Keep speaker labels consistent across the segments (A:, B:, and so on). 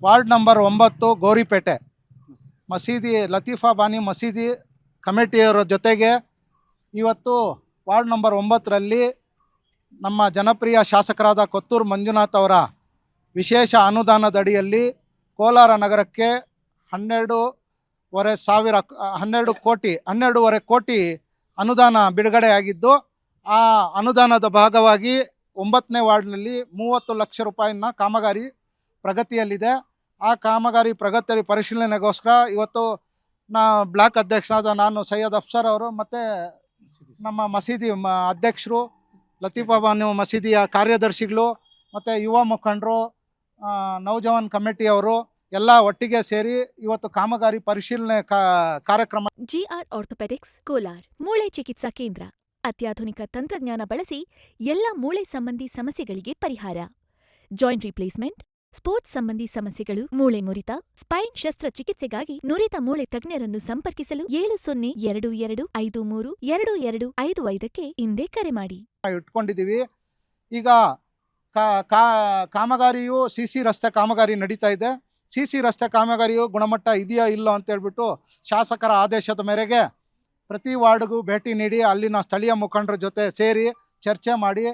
A: Ward number 9 ಗೌರಿಪೇಟೆ ಮಸೀದಿ ಲತೀಫಾ ಬಾನಿ ಮಸೀದಿ ಕಮಿಟಿಯವರ ಜೊತೆಗೆ ಇವತ್ತು ವಾರ್ಡ್ ನಂಬರ್ 9ರಲ್ಲಿ ನಮ್ಮ ಜನಪ್ರಿಯ ಶಾಸಕರಾದ ಕೊತ್ತೂರು ಮಂಜುನಾಥ್ ಅವರ ವಿಶೇಷ ಅನುದಾನದಡಿಯಲ್ಲಿ ಕೋಲಾರ ನಗರಕ್ಕೆ 12.5 ಕೋಟಿ ಅನುದಾನ ಬಿಡುಗಡೆಯಾಗಿದ್ದು, ಆ ಅನುದಾನದ ಭಾಗವಾಗಿ 9ನೇ ವಾರ್ಡ್ನಲ್ಲಿ 30 ಲಕ್ಷ ರೂಪಾಯಿನ ಕಾಮಗಾರಿ ಪ್ರಗತಿಯಲ್ಲಿದೆ. ಆ ಕಾಮಗಾರಿ ಪ್ರಗತಿಯಲ್ಲಿ ಪರಿಶೀಲನೆಗೋಸ್ಕರ ಇವತ್ತು ಬ್ಲಾಕ್ ಅಧ್ಯಕ್ಷರಾದ ನಾನು ಸೈಯದ್ ಅಫ್ಸರ್ ಅವರು ಮತ್ತು ನಮ್ಮ ಮಸೀದಿ ಅಧ್ಯಕ್ಷರು, ಲತೀಫಾ ಬಾನು ಮಸೀದಿಯ ಕಾರ್ಯದರ್ಶಿಗಳು ಮತ್ತು ಯುವ ಮುಖಂಡರು, ನೌಜವಾನ್ ಕಮಿಟಿಯವರು ಎಲ್ಲ ಒಟ್ಟಿಗೆ ಸೇರಿ ಇವತ್ತು ಕಾಮಗಾರಿ ಪರಿಶೀಲನೆ ಕಾರ್ಯಕ್ರಮ.
B: ಜಿಆರ್ ಆರ್ಥೋಪೆಡಿಕ್ಸ್ ಕೋಲಾರ್ ಮೂಳೆ ಚಿಕಿತ್ಸಾ ಕೇಂದ್ರ ಅತ್ಯಾಧುನಿಕ ತಂತ್ರಜ್ಞಾನ ಬಳಸಿ ಎಲ್ಲ ಮೂಳೆ ಸಂಬಂಧಿ ಸಮಸ್ಯೆಗಳಿಗೆ ಪರಿಹಾರ. ಜಾಯಿಂಟ್ ರೀಪ್ಲೇಸ್ಮೆಂಟ್, ಸ್ಪೋರ್ಟ್ಸ್ ಸಂಬಂಧಿ ಸಮಸ್ಯೆಗಳು, ಮೂಳೆ ಮುರಿತ, ಸ್ಪೈನ್ ಶಸ್ತ್ರಚಿಕಿತ್ಸೆಗಾಗಿ ನುರಿತ ಮೂಳೆ ತಜ್ಞರನ್ನು ಸಂಪರ್ಕಿಸಲು 7022532255ಕ್ಕೆ ಇಂದೇ ಕರೆ ಮಾಡಿ.
A: ಇಟ್ಕೊಂಡಿದ್ದೀವಿ. ಈಗ ಕಾಮಗಾರಿಯು ಸಿ ರಸ್ತೆ ಕಾಮಗಾರಿ ನಡೀತಾ ಇದೆ. ಸಿ ರಸ್ತೆ ಕಾಮಗಾರಿಯು ಗುಣಮಟ್ಟ ಇದೆಯೋ ಇಲ್ಲೋ ಅಂತೇಳ್ಬಿಟ್ಟು ಶಾಸಕರ ಆದೇಶದ ಮೇರೆಗೆ ಪ್ರತಿ ವಾರ್ಡ್ಗೂ ಭೇಟಿ ನೀಡಿ ಅಲ್ಲಿನ ಸ್ಥಳೀಯ ಮುಖಂಡರ ಜೊತೆ ಸೇರಿ ಚರ್ಚೆ ಮಾಡಿ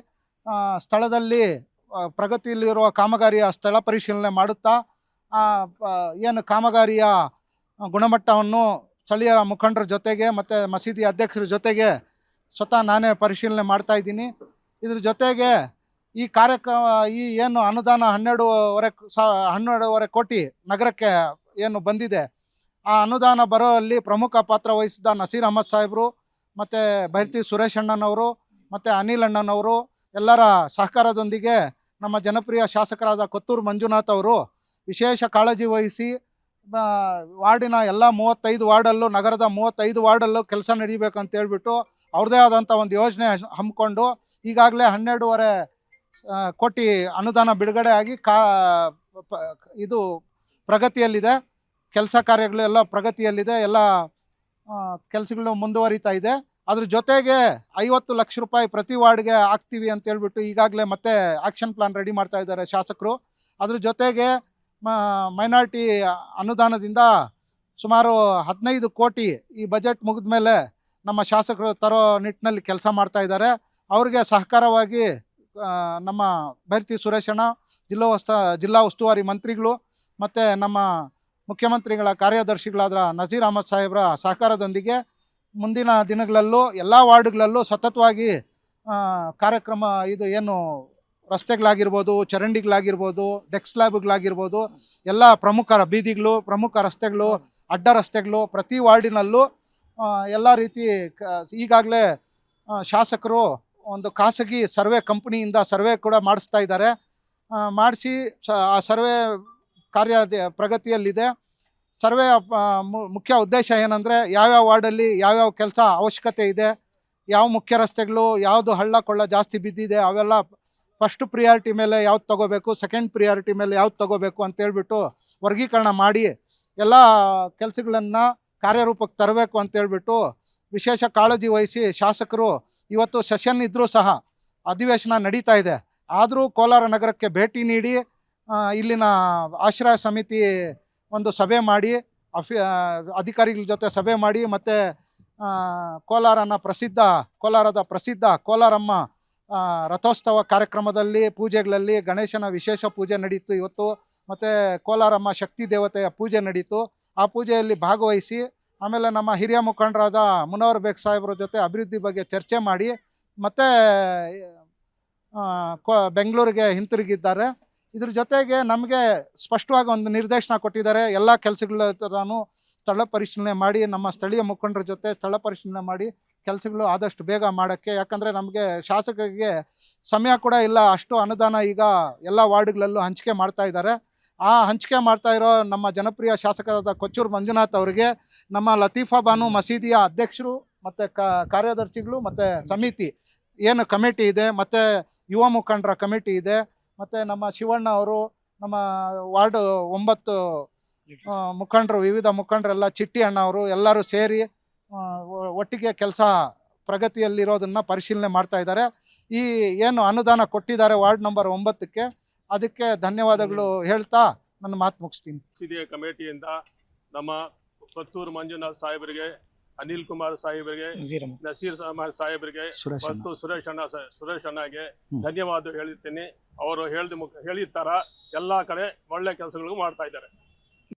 A: ಸ್ಥಳದಲ್ಲಿ ಪ್ರಗತಿಯಲ್ಲಿರುವ ಕಾಮಗಾರಿಯ ಸ್ಥಳ ಪರಿಶೀಲನೆ ಮಾಡುತ್ತಾ ಏನು ಕಾಮಗಾರಿಯ ಗುಣಮಟ್ಟವನ್ನು ಸ್ಥಳೀಯ ಮುಖಂಡರ ಜೊತೆಗೆ ಮತ್ತು ಮಸೀದಿ ಅಧ್ಯಕ್ಷರ ಜೊತೆಗೆ ಸ್ವತಃ ನಾನೇ ಪರಿಶೀಲನೆ ಮಾಡ್ತಾಯಿದ್ದೀನಿ. ಇದ್ರ ಜೊತೆಗೆ ಈ ಕಾರ್ಯಕ್ರಮ ಏನು ಅನುದಾನ 12.5 ಕೋಟಿ ನಗರಕ್ಕೆ ಏನು ಬಂದಿದೆ, ಆ ಅನುದಾನ ಬರೋಲ್ಲಿ ಪ್ರಮುಖ ಪಾತ್ರ ವಹಿಸಿದ ನಸೀರ್ ಅಹಮದ್ ಸಾಹೇಬರು ಮತ್ತು ಬೈರ್ತಿ ಸುರೇಶ್ ಅಣ್ಣನವರು ಮತ್ತು ಅನಿಲ್ ಅಣ್ಣನವರು ಎಲ್ಲರ ಸಹಕಾರದೊಂದಿಗೆ ನಮ್ಮ ಜನಪ್ರಿಯ ಶಾಸಕರಾದ ಕೊತ್ತೂರು ಮಂಜುನಾಥ್ ಅವರು ವಿಶೇಷ ಕಾಳಜಿ ವಹಿಸಿ ವಾರ್ಡಿನ ಎಲ್ಲ 35 ವಾರ್ಡಲ್ಲೂ, ನಗರದ 35 ವಾರ್ಡಲ್ಲೂ ಕೆಲಸ ನಡೀಬೇಕಂತ ಹೇಳ್ಬಿಟ್ಟು ಅವ್ರದ್ದೇ ಆದಂಥ ಒಂದು ಯೋಜನೆ ಹಮ್ಮಿಕೊಂಡು ಈಗಾಗಲೇ 12.5 ಕೋಟಿ ಅನುದಾನ ಬಿಡುಗಡೆ ಆಗಿ ಇದು ಪ್ರಗತಿಯಲ್ಲಿದೆ. ಕೆಲಸ ಕಾರ್ಯಗಳು ಎಲ್ಲ ಪ್ರಗತಿಯಲ್ಲಿದೆ. ಎಲ್ಲ ಕೆಲಸಗಳು ಮುಂದುವರಿತಾ ಇದೆ. ಅದ್ರ ಜೊತೆಗೆ 50 ಲಕ್ಷ ರೂಪಾಯಿ ಪ್ರತಿ ವಾರ್ಡ್ಗೆ ಹಾಕ್ತೀವಿ ಅಂತೇಳ್ಬಿಟ್ಟು ಈಗಾಗಲೇ ಮತ್ತೆ ಆ್ಯಕ್ಷನ್ ಪ್ಲಾನ್ ರೆಡಿ ಮಾಡ್ತಾ ಇದ್ದಾರೆ ಶಾಸಕರು. ಅದ್ರ ಜೊತೆಗೆ ಮೈನಾರಿಟಿ ಅನುದಾನದಿಂದ ಸುಮಾರು 15 ಕೋಟಿ ಈ ಬಜೆಟ್ ಮುಗಿದ ಮೇಲೆ ನಮ್ಮ ಶಾಸಕರು ತರೋ ನಿಟ್ಟಿನಲ್ಲಿ ಕೆಲಸ ಮಾಡ್ತಾ ಇದ್ದಾರೆ. ಅವ್ರಿಗೆ ಸಹಕಾರವಾಗಿ ನಮ್ಮ ಬೈರ್ತಿ ಸುರೇಶಣ್ಣ, ಜಿಲ್ಲಾ ಉಸ್ತುವಾರಿ ಮಂತ್ರಿಗಳು ಮತ್ತು ನಮ್ಮ ಮುಖ್ಯಮಂತ್ರಿಗಳ ಕಾರ್ಯದರ್ಶಿಗಳಾದ ನಸೀರ್ ಅಹಮದ್ ಸಾಹೇಬ್ರ ಸಹಕಾರದೊಂದಿಗೆ ಮುಂದಿನ ದಿನಗಳಲ್ಲೂ ಎಲ್ಲ ವಾರ್ಡ್ಗಳಲ್ಲೂ ಸತತವಾಗಿ ಕಾರ್ಯಕ್ರಮ ಇದು ಏನು ರಸ್ತೆಗಳಾಗಿರ್ಬೋದು, ಚರಂಡಿಗಳಾಗಿರ್ಬೋದು, ಡೆಕ್ ಸ್ಲ್ಯಾಬ್ಗಳಾಗಿರ್ಬೋದು, ಎಲ್ಲ ಪ್ರಮುಖ ಬೀದಿಗಳು, ಪ್ರಮುಖ ರಸ್ತೆಗಳು, ಅಡ್ಡ ರಸ್ತೆಗಳು ಪ್ರತಿ ವಾರ್ಡಿನಲ್ಲೂ ಎಲ್ಲ ರೀತಿ ಈಗಾಗಲೇ ಶಾಸಕರು ಒಂದು ಖಾಸಗಿ ಸರ್ವೆ ಕಂಪ್ನಿಯಿಂದ ಸರ್ವೆ ಕೂಡ ಮಾಡಿಸ್ತಾ ಇದ್ದಾರೆ. ಮಾಡಿಸಿ ಆ ಸರ್ವೆ ಕಾರ್ಯ ಪ್ರಗತಿಯಲ್ಲಿದೆ. ಸರ್ವೆ ಮುಖ್ಯ ಉದ್ದೇಶ ಏನಂದರೆ ಯಾವ್ಯಾವ ವಾರ್ಡಲ್ಲಿ ಯಾವ್ಯಾವ ಕೆಲಸ ಅವಶ್ಯಕತೆ ಇದೆ, ಯಾವ ಮುಖ್ಯ ರಸ್ತೆಗಳು, ಯಾವುದು ಹಳ್ಳ ಕೊಳ್ಳ ಜಾಸ್ತಿ ಬಿದ್ದಿದೆ, ಅವೆಲ್ಲ ಫಸ್ಟ್ ಪ್ರಿಯಾರಿಟಿ ಮೇಲೆ ಯಾವ್ದು ತೊಗೋಬೇಕು, ಸೆಕೆಂಡ್ ಪ್ರಿಯಾರಿಟಿ ಮೇಲೆ ಯಾವ್ದು ತೊಗೋಬೇಕು ಅಂತೇಳ್ಬಿಟ್ಟು ವರ್ಗೀಕರಣ ಮಾಡಿ ಎಲ್ಲ ಕೆಲಸಗಳನ್ನು ಕಾರ್ಯರೂಪಕ್ಕೆ ತರಬೇಕು ಅಂತೇಳ್ಬಿಟ್ಟು ವಿಶೇಷ ಕಾಳಜಿ ವಹಿಸಿ ಶಾಸಕರು ಇವತ್ತು ಸೆಷನ್ ಇದ್ದರೂ ಸಹ ಅಧಿವೇಶನ ನಡೀತಾ ಇದೆ. ಆದರೂ ಕೋಲಾರ ನಗರಕ್ಕೆ ಭೇಟಿ ನೀಡಿ ಇಲ್ಲಿನ ಆಶ್ರಯ ಸಮಿತಿ ಒಂದು ಸಭೆ ಮಾಡಿ ಅಧಿಕಾರಿಗಳ ಜೊತೆ ಸಭೆ ಮಾಡಿ ಮತ್ತು ಕೋಲಾರದ ಪ್ರಸಿದ್ಧ ಕೋಲಾರಮ್ಮ ರಥೋತ್ಸವ ಕಾರ್ಯಕ್ರಮದಲ್ಲಿ ಪೂಜೆಗಳಲ್ಲಿ ಗಣೇಶನ ವಿಶೇಷ ಪೂಜೆ ನಡೀತು ಇವತ್ತು. ಮತ್ತು ಕೋಲಾರಮ್ಮ ಶಕ್ತಿ ದೇವತೆಯ ಪೂಜೆ ನಡೀತು. ಆ ಪೂಜೆಯಲ್ಲಿ ಭಾಗವಹಿಸಿ ಆಮೇಲೆ ನಮ್ಮ ಹಿರಿಯ ಮುಖಂಡರಾದ ಮುನವರ್ ಬೇಗ್ ಸಾಹೇಬ್ರ ಜೊತೆ ಅಭಿವೃದ್ಧಿ ಬಗ್ಗೆ ಚರ್ಚೆ ಮಾಡಿ ಮತ್ತು ಬೆಂಗಳೂರಿಗೆ ಹಿಂತಿರುಗಿದ್ದಾರೆ. ಇದ್ರ ಜೊತೆಗೆ ನಮಗೆ ಸ್ಪಷ್ಟವಾಗಿ ಒಂದು ನಿರ್ದೇಶನ ಕೊಟ್ಟಿದ್ದಾರೆ. ಎಲ್ಲ ಕೆಲಸಗಳನ್ನು ಸ್ಥಳ ಪರಿಶೀಲನೆ ಮಾಡಿ ನಮ್ಮ ಸ್ಥಳೀಯ ಮುಖಂಡರ ಜೊತೆ ಸ್ಥಳ ಪರಿಶೀಲನೆ ಮಾಡಿ ಕೆಲಸಗಳು ಆದಷ್ಟು ಬೇಗ ಮಾಡೋಕ್ಕೆ. ಯಾಕಂದರೆ ನಮಗೆ ಶಾಸಕರಿಗೆ ಸಮಯ ಕೂಡ ಇಲ್ಲ. ಅಷ್ಟು ಅನುದಾನ ಈಗ ಎಲ್ಲ ವಾರ್ಡ್ಗಳಲ್ಲೂ ಹಂಚಿಕೆ ಮಾಡ್ತಾ ಇದ್ದಾರೆ. ಆ ಹಂಚಿಕೆ ಮಾಡ್ತಾ ಇರೋ ನಮ್ಮ ಜನಪ್ರಿಯ ಶಾಸಕರಾದ ಕೊತ್ತೂರು ಮಂಜುನಾಥ್ ಅವರಿಗೆ ನಮ್ಮ ಲತೀಫಾ ಬಾನು ಮಸೀದಿಯ ಅಧ್ಯಕ್ಷರು ಮತ್ತು ಕಾರ್ಯದರ್ಶಿಗಳು ಮತ್ತು ಸಮಿತಿ ಏನು ಕಮಿಟಿ ಇದೆ, ಮತ್ತು ಯುವ ಮುಖಂಡರ ಕಮಿಟಿ ಇದೆ, ಮತ್ತು ನಮ್ಮ ಶಿವಣ್ಣ ಅವರು, ನಮ್ಮ ವಾರ್ಡ್ 9 ಮುಖಂಡರು, ವಿವಿಧ ಮುಖಂಡರೆಲ್ಲ, ಚಿಟ್ಟಿ ಅಣ್ಣ ಅವರು ಎಲ್ಲರೂ ಸೇರಿ ಒಟ್ಟಿಗೆ ಕೆಲಸ ಪ್ರಗತಿಯಲ್ಲಿರೋದನ್ನು ಪರಿಶೀಲನೆ ಮಾಡ್ತಾ ಇದ್ದಾರೆ. ಈ ಏನು ಅನುದಾನ ಕೊಟ್ಟಿದ್ದಾರೆ ವಾರ್ಡ್ ನಂಬರ್ 9ಕ್ಕೆ ಅದಕ್ಕೆ ಧನ್ಯವಾದಗಳು ಹೇಳ್ತಾ ನನ್ನ ಮಾತು ಮುಗಿಸ್ತೀನಿ.
C: ಸಿಡಿಎ ಕಮಿಟಿಯಿಂದ ನಮ್ಮ ಪತ್ತೂರು ಮಂಜುನಾಥ್ ಸಾಹೇಬರಿಗೆ, ಅನಿಲ್ ಕುಮಾರ್ ಸಾಹೇಬರಿಗೆ, ನಸೀರ್ ಅಹಮದ್ ಸಾಹೇಬರಿಗೆ ಮತ್ತು ಸುರೇಶ್ ಅಣ್ಣಗೆ ಧನ್ಯವಾದ ಹೇಳಿರ್ತೀನಿ. ಅವರು ಹೇಳಿದ ತರ ಎಲ್ಲಾ ಕಡೆ ಒಳ್ಳೆ ಕೆಲಸಗಳು ಮಾಡ್ತಾ ಇದ್ದಾರೆ.